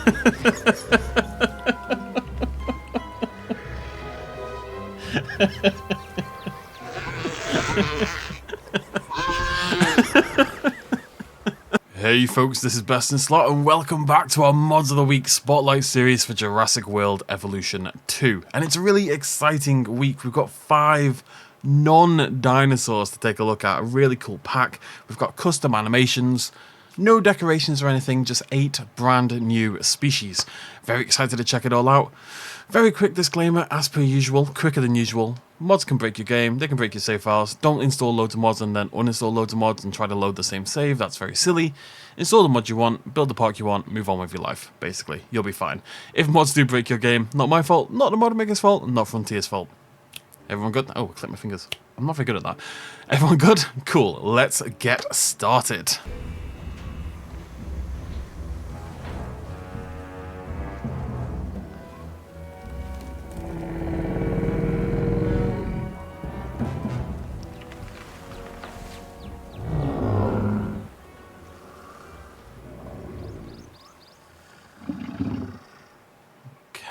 Hey folks, this is BestInSlot and welcome back to our Mods of the Week Spotlight series for Jurassic World Evolution 2. And it's a really exciting week. We've got 5 non-dinosaurs to take a look at. A really cool pack. We've got custom animations, no decorations or anything, just 8 brand new species. Very excited to check it all out. Very quick disclaimer, as per usual, quicker than usual. Mods can break your game, they can break your save files. Don't install loads of mods and then uninstall loads of mods and try to load the same save. That's very silly. Install the mod you want, build the park you want, move on with your life, basically. You'll be fine. If mods do break your game, not my fault, not the mod maker's fault, not Frontier's fault. Everyone good? Oh, click my fingers. I'm not very good at that. Everyone good? Cool, let's get started.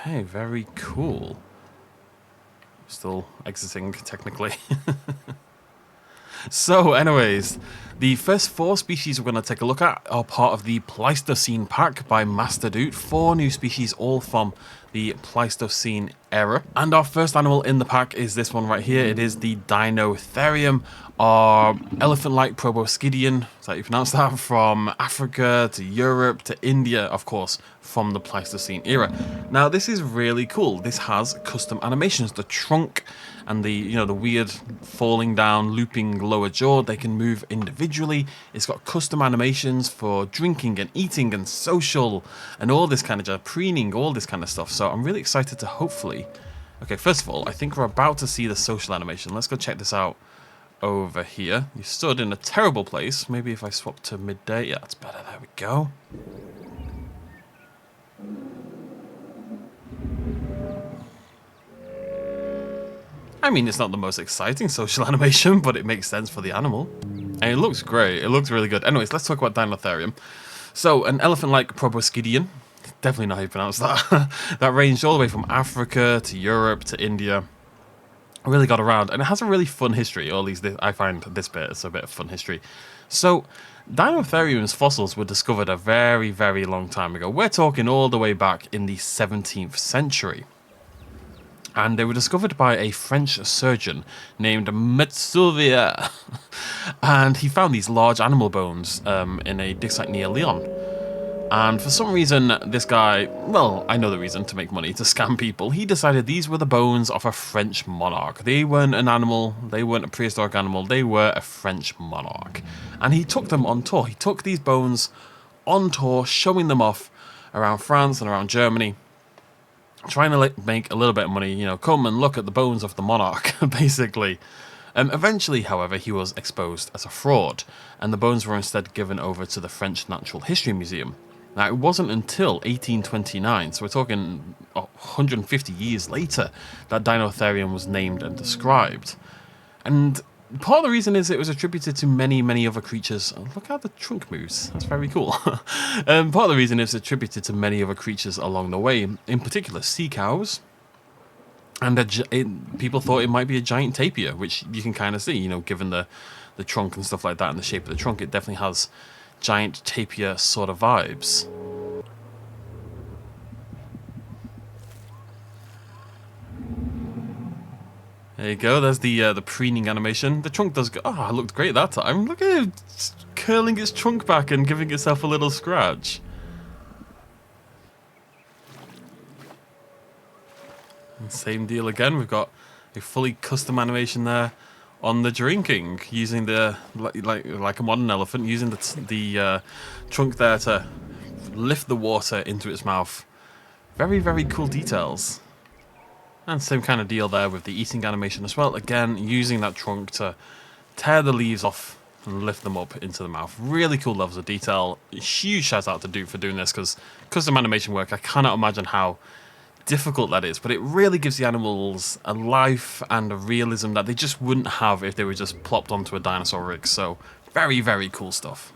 Okay, very cool. Still exiting, technically. So, anyways, the first 4 species we're going to take a look at are part of the Pleistocene Pack by Master Dude. 4 new species, all from the Pleistocene era. And our first animal in the pack is this one right here. It is the Dinotheum, our elephant-like proboscidean, is that how you pronounce that, from Africa to Europe to India, of course, from the Pleistocene era. Now, this is really cool. This has custom animations. The trunk and the weird falling down, looping lower jaw, they can move individually. It's got custom animations for drinking and eating and social and all this kind of jazz, preening, all this kind of stuff. So I'm really excited to hopefully... Okay, first of all, I think we're about to see the social animation. Let's go check this out over here. You stood in a terrible place. Maybe if I swap to midday, yeah, that's better. There we go. I mean, it's not the most exciting social animation, but it makes sense for the animal. And it looks great. It looks really good. Anyways, let's talk about Dinotheum. So, an elephant-like proboscidean. Definitely not how you pronounce that. That ranged all the way from Africa to Europe to India. Really got around. And it has a really fun history. Or at least I find this bit is a bit of fun history. So, Dinotherium's fossils were discovered a very, very long time ago. We're talking all the way back in the 17th century. And they were discovered by a French surgeon named Mikosus. And he found these large animal bones in a dig site near Lyon. And for some reason, this guy, well, I know the reason, to make money, to scam people, he decided these were the bones of a French monarch. They weren't an animal, they weren't a prehistoric animal, they were a French monarch. And he took them on tour. He took these bones on tour, showing them off around France and around Germany, trying to make a little bit of money, come and look at the bones of the monarch, basically. Eventually, however, he was exposed as a fraud, and the bones were instead given over to the French Natural History Museum. Now, it wasn't until 1829, so we're talking 150 years later, that Dinotherium was named and described. And part of the reason is it was attributed to many, many other creatures. Oh, look how the trunk moves. That's very cool. Part of the reason it's attributed to many other creatures along the way, in particular sea cows. And people thought it might be a giant tapir, which you can kind of see, given the trunk and stuff like that and the shape of the trunk. It definitely has giant tapir sort of vibes. There you go, there's the preening animation. The trunk does go... Oh, it looked great that time. Look at it curling its trunk back and giving itself a little scratch. And same deal again, we've got a fully custom animation there on the drinking, using the like a modern elephant, using the trunk there to lift the water into its mouth. Very, very cool details. And same kind of deal there with the eating animation as well. Again, using that trunk to tear the leaves off and lift them up into the mouth. Really cool levels of detail. Huge shout out to Dude for doing this, because custom animation work, I cannot imagine how difficult that is, but it really gives the animals a life and a realism that they just wouldn't have if they were just plopped onto a dinosaur rig. So very, very cool stuff.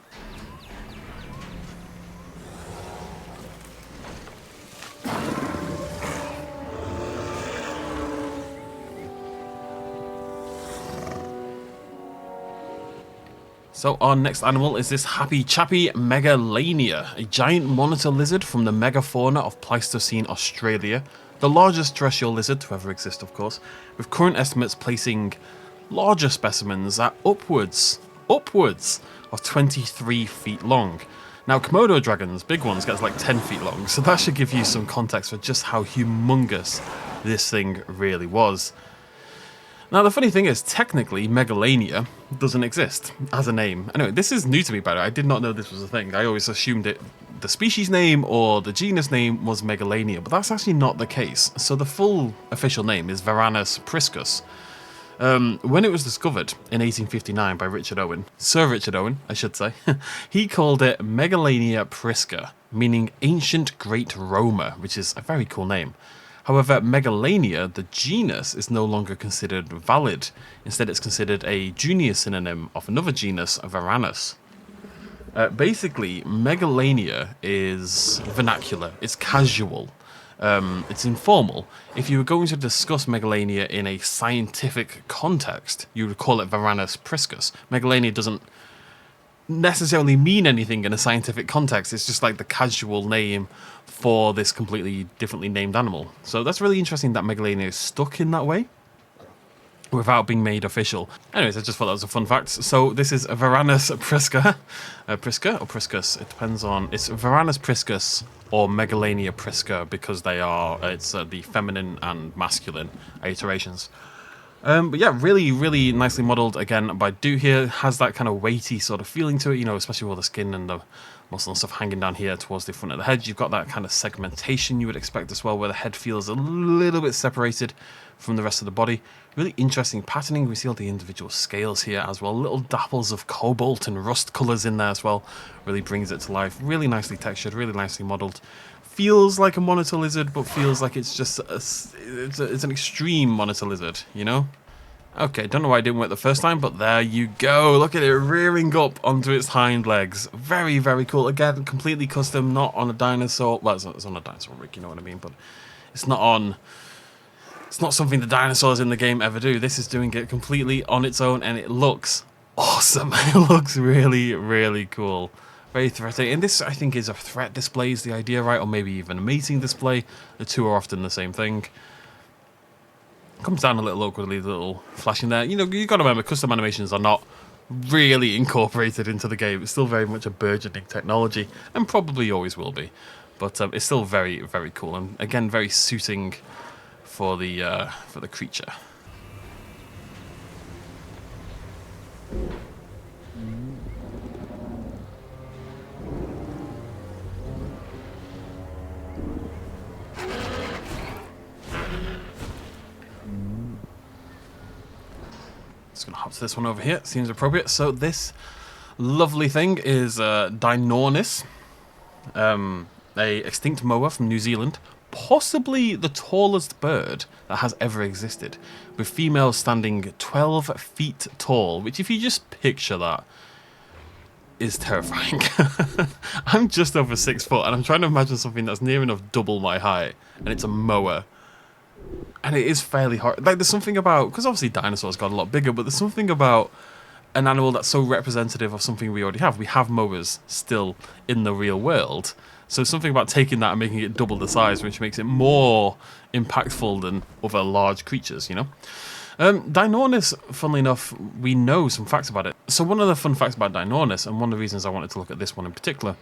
So our next animal is this happy chappy Megalania, a giant monitor lizard from the megafauna of Pleistocene Australia, the largest terrestrial lizard to ever exist, of course, with current estimates placing larger specimens at upwards of 23 feet long. Now, Komodo dragons, big ones, gets like 10 feet long, so that should give you some context for just how humongous this thing really was. Now, the funny thing is, technically, Megalania doesn't exist as a name. Anyway, this is new to me, by the way. I did not know this was a thing. I always assumed the species name or the genus name was Megalania, but that's actually not the case. So the full official name is Varanus priscus. When it was discovered in 1859 by Sir Richard Owen, I should say, he called it Megalania prisca, meaning ancient great Roma, which is a very cool name. However, Megalania, the genus, is no longer considered valid. Instead, it's considered a junior synonym of another genus, Varanus. Basically, Megalania is vernacular, it's casual, it's informal. If you were going to discuss Megalania in a scientific context, you would call it Varanus priscus. Megalania doesn't necessarily mean anything in a scientific context, it's just like the casual name for this completely differently named animal. So that's really interesting that Megalania is stuck in that way without being made official. Anyways, I just thought that was a fun fact. So this is Varanus prisca. Prisca or priscus? It depends on... It's Varanus priscus or Megalania prisca because they are... It's the feminine and masculine iterations. But yeah, really, really nicely modelled again by Dude here. Has that kind of weighty sort of feeling to it, you know, especially with all the skin and the muscle and stuff hanging down here towards the front of the head. You've got that kind of segmentation you would expect as well, where the head feels a little bit separated from the rest of the body. Really interesting patterning. We see all the individual scales here as well. Little dapples of cobalt and rust colours in there as well. Really brings it to life. Really nicely textured, really nicely modelled. Feels like a monitor lizard, but feels like it's just it's an extreme monitor lizard, you know? Okay, don't know why it didn't work the first time, but there you go. Look at it rearing up onto its hind legs. Very, very cool. Again, completely custom, not on a dinosaur. Well, it's on a dinosaur rig, you know what I mean, but it's not on... It's not something the dinosaurs in the game ever do. This is doing it completely on its own, and it looks awesome. It looks really, really cool. Very threatening. And this, I think, is a threat display is the idea, right? Or maybe even a mating display. The two are often the same thing. Comes down a little awkwardly, the little flashing there. You know, you got to remember, custom animations are not really incorporated into the game. It's still very much a burgeoning technology, and probably always will be. But it's still very, very cool, and again, very suiting for the creature. Just gonna hop to this one over here. Seems appropriate. So this lovely thing is Dinornis, a extinct moa from New Zealand. Possibly the tallest bird that has ever existed, with females standing 12 feet tall, which if you just picture that, is terrifying. I'm just over 6 foot, and I'm trying to imagine something that's near enough double my height, and it's a moa. And it is fairly hard. Like, there's something about, because obviously dinosaurs got a lot bigger, but there's something about an animal that's so representative of something we already have. We have moas still in the real world. So something about taking that and making it double the size, which makes it more impactful than other large creatures, you know? Dinornis, funnily enough, we know some facts about it. So one of the fun facts about Dinornis, and one of the reasons I wanted to look at this one in particular,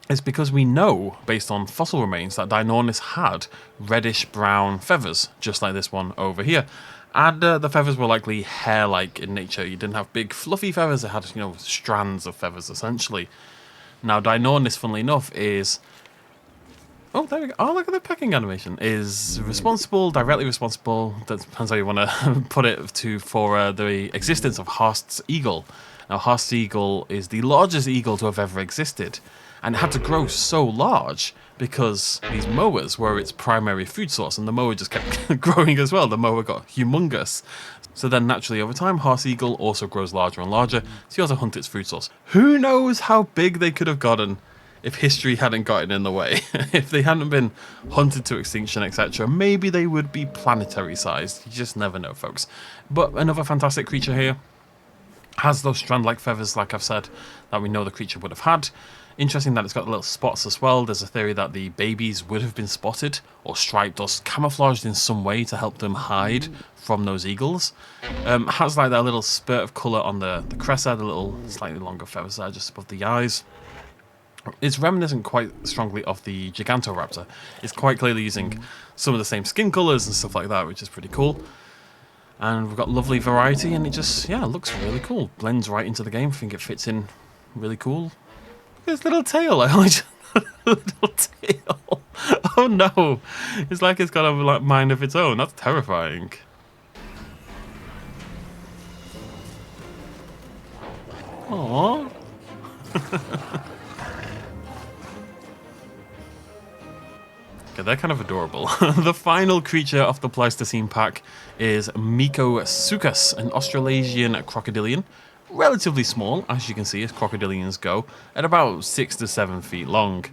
is because we know, based on fossil remains, that Dinornis had reddish-brown feathers, just like this one over here. And the feathers were likely hair-like in nature. You didn't have big, fluffy feathers. It had, you know, strands of feathers, essentially. Now, Dinornis, funnily enough, is... Oh, there we go. Oh, look at the pecking animation. Is responsible, directly responsible, that depends how you want to put it, for the existence of Haast's eagle. Now, Haast's eagle is the largest eagle to have ever existed. And it had to grow so large because these moas were its primary food source, and the moa just kept growing as well. The moa got humongous. So then naturally over time, Haast's eagle also grows larger and larger, so you also hunt its food source. Who knows how big they could have gotten if history hadn't gotten in the way. If they hadn't been hunted to extinction, etc., maybe they would be planetary sized. You just never know, folks. But another fantastic creature here. Has those strand-like feathers, like I've said, that we know the creature would have had. Interesting that it's got little spots as well. There's a theory that the babies would have been spotted or striped or camouflaged in some way to help them hide from those eagles. Has like that little spurt of colour on the crest there, the little slightly longer feathers there just above the eyes. It's reminiscent quite strongly of the Gigantoraptor. It's quite clearly using some of the same skin colours and stuff like that, which is pretty cool. And we've got lovely variety, and it just, yeah, looks really cool. Blends right into the game. I think it fits in really cool. Look at his little tail. I only just little tail. Oh no. It's like it's got a like, mind of its own. That's terrifying. Aww. Okay, they're kind of adorable. The final creature of the Pleistocene pack is Mikosus, an Australasian crocodilian. Relatively small, as you can see, as crocodilians go, at about 6 to 7 feet long.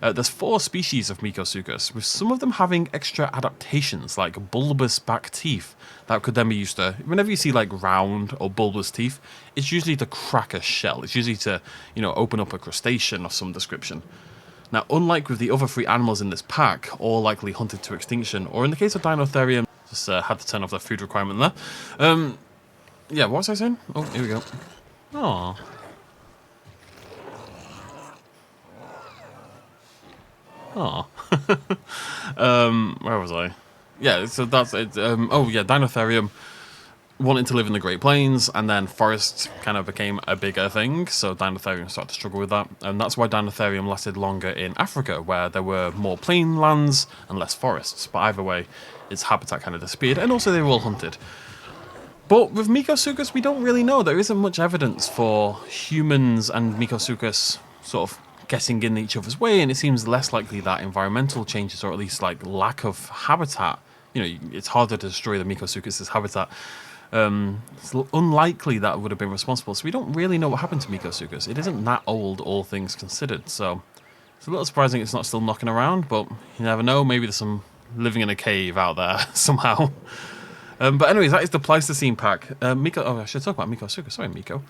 There's 4 species of Mikosus, with some of them having extra adaptations, like bulbous back teeth, that could then be used to, whenever you see like round or bulbous teeth, it's usually to crack a shell. It's usually to, you know, open up a crustacean of some description. Now, unlike with the other 3 animals in this pack, all likely hunted to extinction, or in the case of Dinotheum, just had to turn off the food requirement there. Yeah, what was I saying? Oh, here we go. Aww. Aww. Where was I? Yeah, so that's it. Oh, yeah, Dinotheum wanting to live in the Great Plains, and then forests kind of became a bigger thing, so Dinotherium started to struggle with that, and that's why Dinotherium lasted longer in Africa, where there were more plain lands and less forests, but either way, its habitat kind of disappeared, and also they were all hunted. But with Mikosus, we don't really know. There isn't much evidence for humans and Mikosus sort of getting in each other's way, and it seems less likely that environmental changes, or at least like lack of habitat, you know, it's harder to destroy the Mikosus' habitat. It's unlikely that would have been responsible, so we don't really know what happened to Mikosus. It isn't that old, all things considered, so it's a little surprising it's not still knocking around, but you never know, maybe there's some living in a cave out there somehow. But anyways, that is the Pleistocene pack. Oh, I should talk about Mikosus. Sorry, Miko.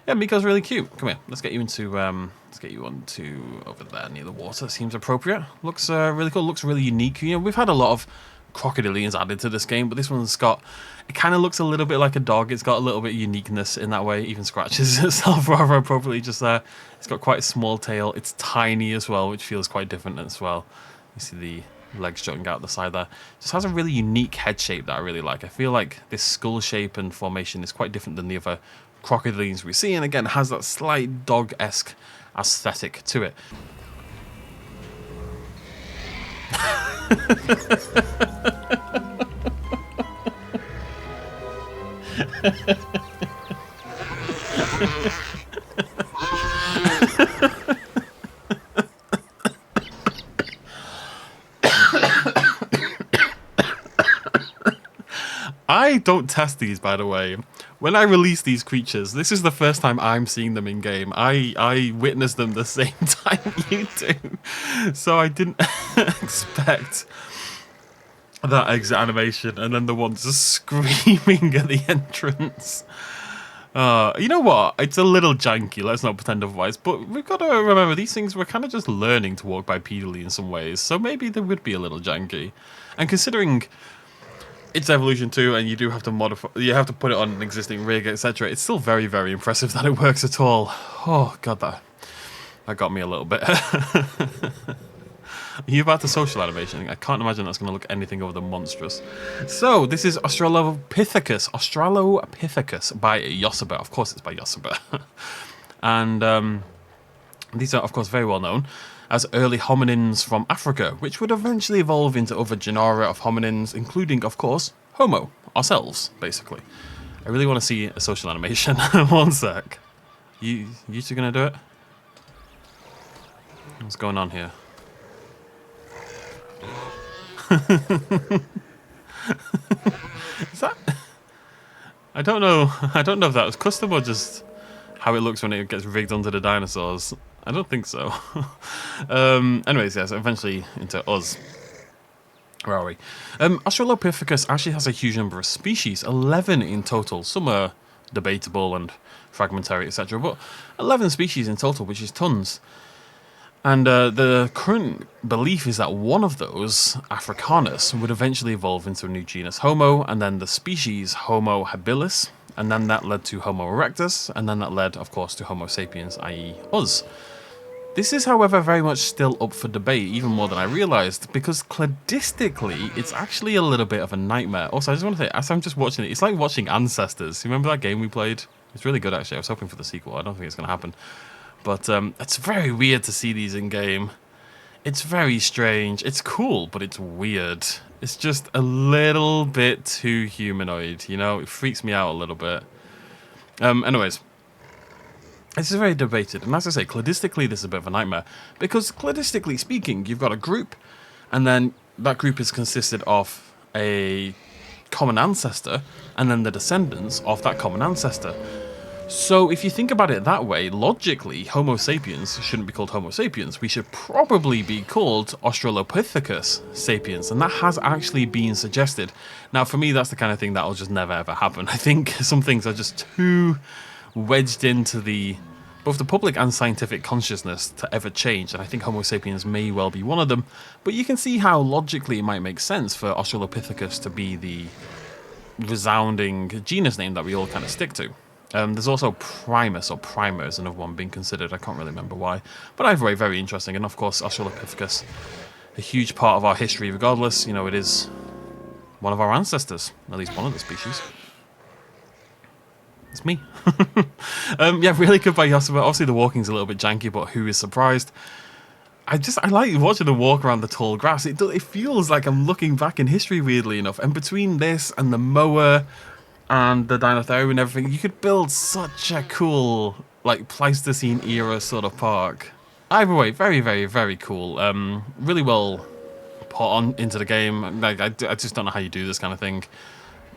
Yeah, Miko's really cute. Come here, let's get you into, let's get you onto over there near the water. Seems appropriate. Looks really cool. Looks really unique. You know, we've had a lot of crocodilians added to this game, but this one's got, it kind of looks a little bit like a dog. It's got a little bit of uniqueness in that way. Even scratches itself rather appropriately just there. It's got quite a small tail. It's tiny as well, which feels quite different as well. You see the legs jutting out the side there. Just has a really unique head shape that I really like. I feel like this skull shape and formation is quite different than the other crocodilians we see, and again has that slight dog-esque aesthetic to it. I don't test these, by the way. When I release these creatures, this is the first time I'm seeing them in game. I witnessed them the same time you do, so I didn't expect that exit animation, and then the ones just screaming at the entrance. You know what? It's a little janky, let's not pretend otherwise, but we've got to remember these things, we're kind of just learning to walk bipedally in some ways, so maybe they would be a little janky. And considering it's Evolution 2 and you do have to modify, you have to put it on an existing rig, etc., it's still very, very impressive that it works at all. Oh god, that got me a little bit. Are you about the social animation? I can't imagine that's going to look anything other than monstrous. So, this is Australopithecus by Yossaba. Of course it's by Yossaba. And these are, of course, very well known as early hominins from Africa, which would eventually evolve into other genera of hominins, including, of course, Homo, ourselves, basically. I really want to see a social animation. One sec. You two going to do it? What's going on here? Is that? I don't know if that was custom or just how it looks when it gets rigged onto the dinosaurs. I don't think so. Anyways, yes, eventually into us. Where are we? Australopithecus actually has a huge number of species, 11 in total. Some are debatable and fragmentary, etc. But 11 species in total, which is tons. And the current belief is that one of those, Africanus, would eventually evolve into a new genus Homo, and then the species Homo habilis, and then that led to Homo erectus, and then that led, of course, to Homo sapiens, i.e. us. This is, however, very much still up for debate, even more than I realised, because cladistically, it's actually a little bit of a nightmare. Also, I just want to say, as I'm just watching it, it's like watching Ancestors. You remember that game we played? It's really good, actually. I was hoping for the sequel. I don't think it's going to happen. But it's very weird to see these in-game. It's very strange. It's cool, but it's weird. It's just a little bit too humanoid, you know? It freaks me out a little bit. Anyways, this is very debated. And as I say, cladistically, this is a bit of a nightmare. Because cladistically speaking, you've got a group, and then that group is consisted of a common ancestor, and then the descendants of that common ancestor. So if you think about it that way, logically, Homo sapiens shouldn't be called Homo sapiens. We should probably be called Australopithecus sapiens, and that has actually been suggested. Now, for me, that's the kind of thing that will just never ever happen. I think some things are just too wedged into both the public and scientific consciousness to ever change, and I think Homo sapiens may well be one of them. But you can see how logically it might make sense for Australopithecus to be the resounding genus name that we all kind of stick to. There's also Primus, or Primer is another one being considered. I can't really remember why. But either way, very interesting. And of course, Australopithecus, a huge part of our history regardless. You know, it is one of our ancestors, at least one of the species. It's me. Yeah, really good by Yosuba. Obviously, the walking's a little bit janky, but who is surprised? I like watching them walk around the tall grass. It feels like I'm looking back in history, weirdly enough. And between this and the mower and the Dinotheum and everything, you could build such a cool, like, Pleistocene era sort of park. Either way, very, very, very cool. Really well put on into the game. Like, I just don't know how you do this kind of thing.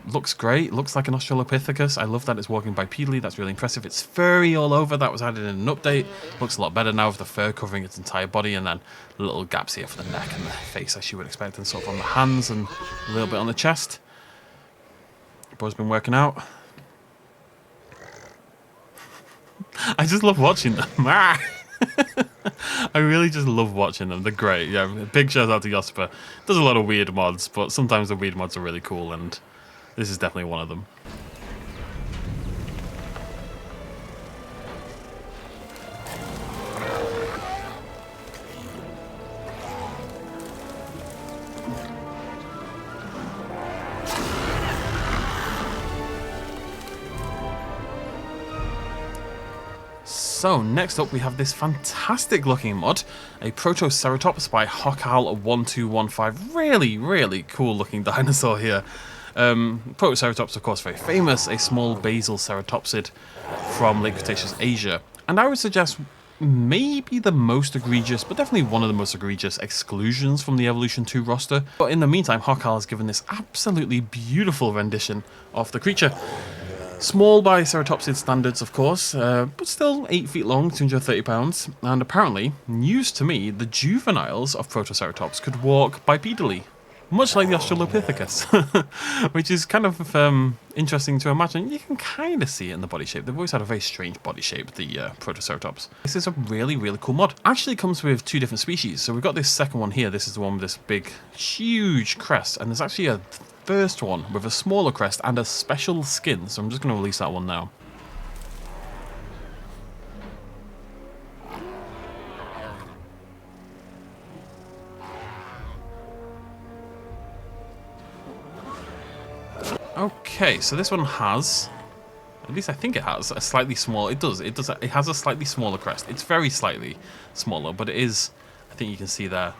Looks great. Looks like an Australopithecus. I love that it's walking bipedally. That's really impressive. It's furry all over. That was added in an update. Looks a lot better now with the fur covering its entire body, and then little gaps here for the neck and the face, as you would expect, and sort of on the hands and a little bit on the chest. Bo's been working out. I just love watching them. I really just love watching them. They're great. Yeah, big shout out to Josper. Does a lot of weird mods, but sometimes the weird mods are really cool, and this is definitely one of them. So next up we have this fantastic looking mod, a Protoceratops by Hocal1215. Really, really cool looking dinosaur here. Protoceratops, of course, very famous, a small basal ceratopsid from late Cretaceous Asia. And I would suggest maybe the most egregious, but definitely one of the most egregious exclusions from the Evolution 2 roster. But in the meantime, Hocal has given this absolutely beautiful rendition of the creature. Small by ceratopsid standards, of course, but still 8 feet long, 230 pounds. And apparently, news to me, the juveniles of Protoceratops could walk bipedally, much like the Australopithecus, which is kind of interesting to imagine. You can kind of see it in the body shape. They've always had a very strange body shape, the Protoceratops. This is a really, really cool mod. Actually, it comes with 2 different species. So we've got this second one here. This is the one with this big, huge crest, and there's actually a first one with a smaller crest and a special skin, so I'm just going to release that one now. Okay, so this one has, at least I think it has, a slightly small, it has a slightly smaller crest. It's very slightly smaller, but it is, I think you can see there,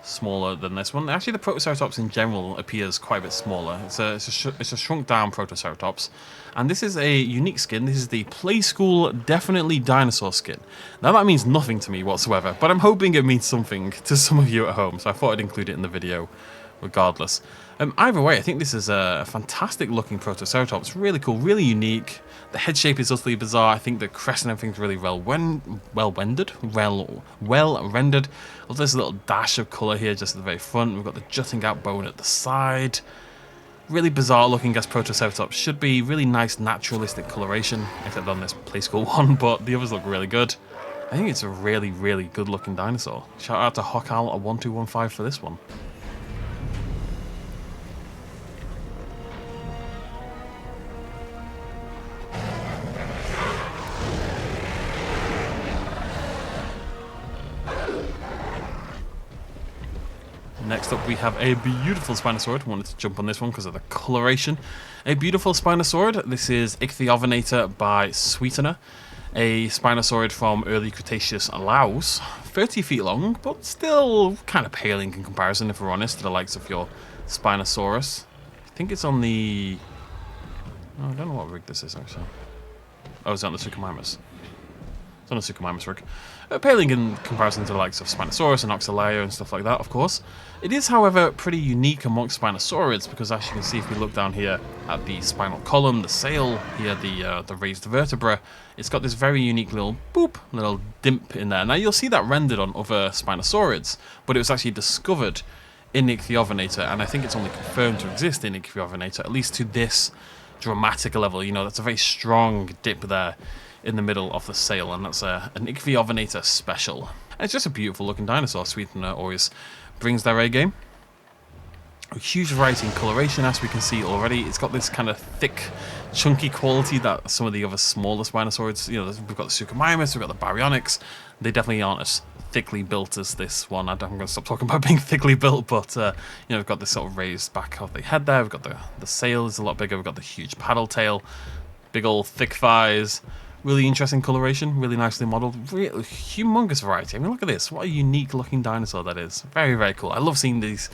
smaller than this one. Actually, the Protoceratops in general appears quite a bit smaller. It's a shrunk down Protoceratops, and this is a unique skin. This is the Play School Definitely Dinosaur skin. Now that means nothing to me whatsoever, but I'm hoping it means something to some of you at home, so I thought I'd include it in the video regardless. Either way, I think this is a fantastic looking Protoceratops. Really cool, really unique. The head shape is utterly bizarre. I think the crest and everything's really well rendered. There's a little dash of colour here just at the very front. We've got the jutting out bone at the side. Really bizarre looking as Protoceratops. Should be really nice naturalistic coloration, except on this play school one, but the others look really good. I think it's a really, really good looking dinosaur. Shout out to Hokal at 1215 for this one. Next up we have a beautiful Spinosaurid. Wanted to jump on this one because of the coloration. A beautiful Spinosaurid. This is Ichthyovenator by Sweetener. A Spinosaurid from early Cretaceous Laos. 30 feet long, but still kind of paling in comparison, if we're honest, to the likes of your Spinosaurus. I think it's on the... Oh, I don't know what rig this is, actually. Oh, it's on the Suchomimus. It's on the Suchomimus rig. Paling in comparison to the likes of Spinosaurus and Oxalea and stuff like that, of course. It is, however, pretty unique amongst Spinosaurids because, as you can see if we look down here at the spinal column, the sail, here the raised vertebra, it's got this very unique little boop, little dimp in there. Now you'll see that rendered on other Spinosaurids, but it was actually discovered in Ichthyovenator, and I think it's only confirmed to exist in Ichthyovenator, at least to this dramatic level. You know, that's a very strong dip there in the middle of the sail, and that's an Ichthyovenator special. And it's just a beautiful looking dinosaur. Sweetener always brings their A game. A huge variety in coloration, as we can see already. It's got this kind of thick, chunky quality that some of the other smaller Spinosaurids, you know, we've got the Suchomimus, we've got the Baryonyx. They definitely aren't as thickly built as this one. I'm going to stop talking about being thickly built, but you know, we've got this sort of raised back of the head there. We've got the sail is a lot bigger. We've got the huge paddle tail, big old thick thighs. Really interesting coloration, really nicely modelled, really humongous variety. I mean, look at this. What a unique looking dinosaur that is. Very, very cool. I love seeing these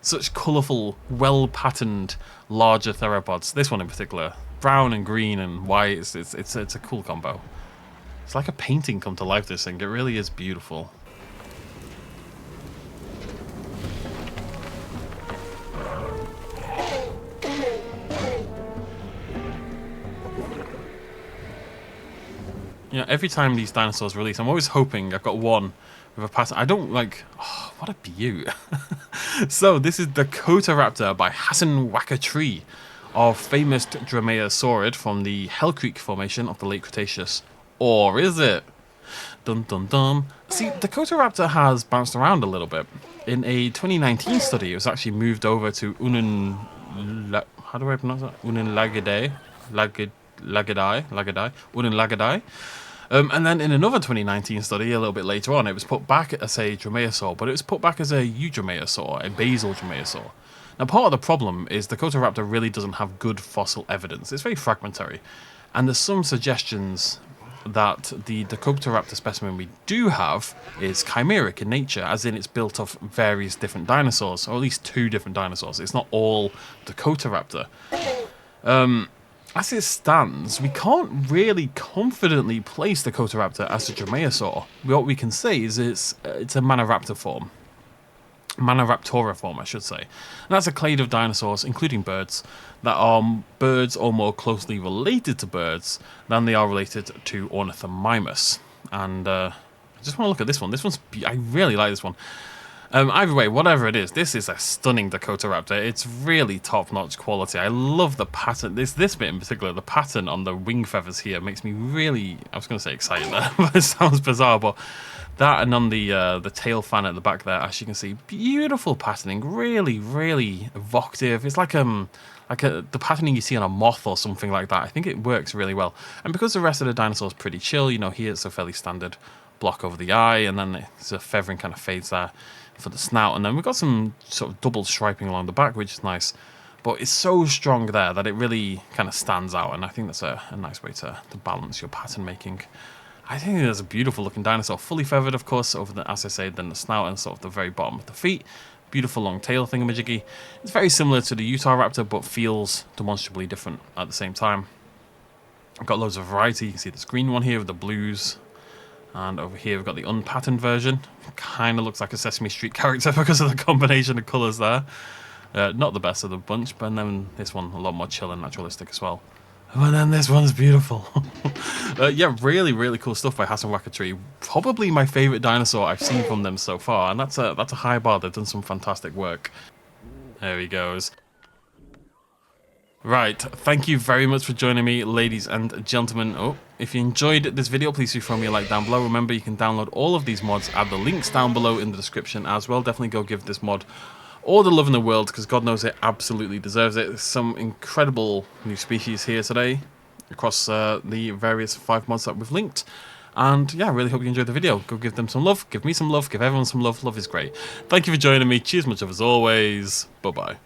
such colourful, well-patterned, larger theropods. This one in particular, brown and green and white. It's a cool combo. It's like a painting come to life, this thing. It really is beautiful. You know, every time these dinosaurs release, I'm always hoping I've got one with a pattern. I don't like... Oh, what a beaut. So, this is Dakotaraptor by Hassan Wakatri, of famous Dromaeosaurid from the Hell Creek Formation of the late Cretaceous. Or is it? Dun dun dun. See, Dakotaraptor has bounced around a little bit. In a 2019 study, it was actually moved over to how do I pronounce that? Ununlagadae. Ununlagadae. And then in another 2019 study, a little bit later on, it was put back as a dromaeosaur, but it was put back as a eudromaeosaur, a basal dromaeosaur. Now, part of the problem is Dakotaraptor really doesn't have good fossil evidence. It's very fragmentary, and there's some suggestions that the Dakotaraptor specimen we do have is chimeric in nature, as in it's built off various different dinosaurs, or at least 2 different dinosaurs. It's not all Dakotaraptor. As it stands, we can't really confidently place the Dakotaraptor as a dromaeosaur. What we can say is it's a Maniraptor form. Maniraptora form, I should say. And that's a clade of dinosaurs, including birds, that are birds or more closely related to birds than they are related to Ornithomimus. And I just want to look at this one. This one's... I really like this one. Either way, whatever it is, this is a stunning Dakotaraptor. It's really top-notch quality. I love the pattern. This bit in particular, the pattern on the wing feathers here makes me really... I was going to say excited there, but it sounds bizarre, but that and on the tail fan at the back there, as you can see, beautiful patterning. Really, really evocative. It's like the patterning you see on a moth or something like that. I think it works really well. And because the rest of the dinosaur's pretty chill, you know, here it's a fairly standard block over the eye, and then it's a feathering kind of fades there for the snout, and then we've got some sort of double striping along the back, which is nice, but it's so strong there that it really kind of stands out, and I think that's a nice way to balance your pattern making. I think there's a beautiful looking dinosaur, fully feathered of course, over the, as I said, then the snout and sort of the very bottom of the feet. Beautiful long tail thingamajiggy. It's very similar to the Utahraptor, but feels demonstrably different at the same time. I've got loads of variety. You can see this green one here with the blues. And over here we've got the unpatterned version. Kind of looks like a Sesame Street character because of the combination of colours there. Not the best of the bunch, but then this one a lot more chill and naturalistic as well. And then this one's beautiful. Yeah, really, really cool stuff by Hassan Wakatri. Probably my favourite dinosaur I've seen from them so far, and that's a high bar. They've done some fantastic work. There he goes. Right, thank you very much for joining me, ladies and gentlemen. Oh, if you enjoyed this video, please do throw me a like down below. Remember, you can download all of these mods at the links down below in the description as well. Definitely go give this mod all the love in the world, because God knows it absolutely deserves it. There's some incredible new species here today across the various 5 mods that we've linked. And yeah, I really hope you enjoyed the video. Go give them some love, give me some love, give everyone some love. Love is great. Thank you for joining me. Cheers much of as always. Bye-bye.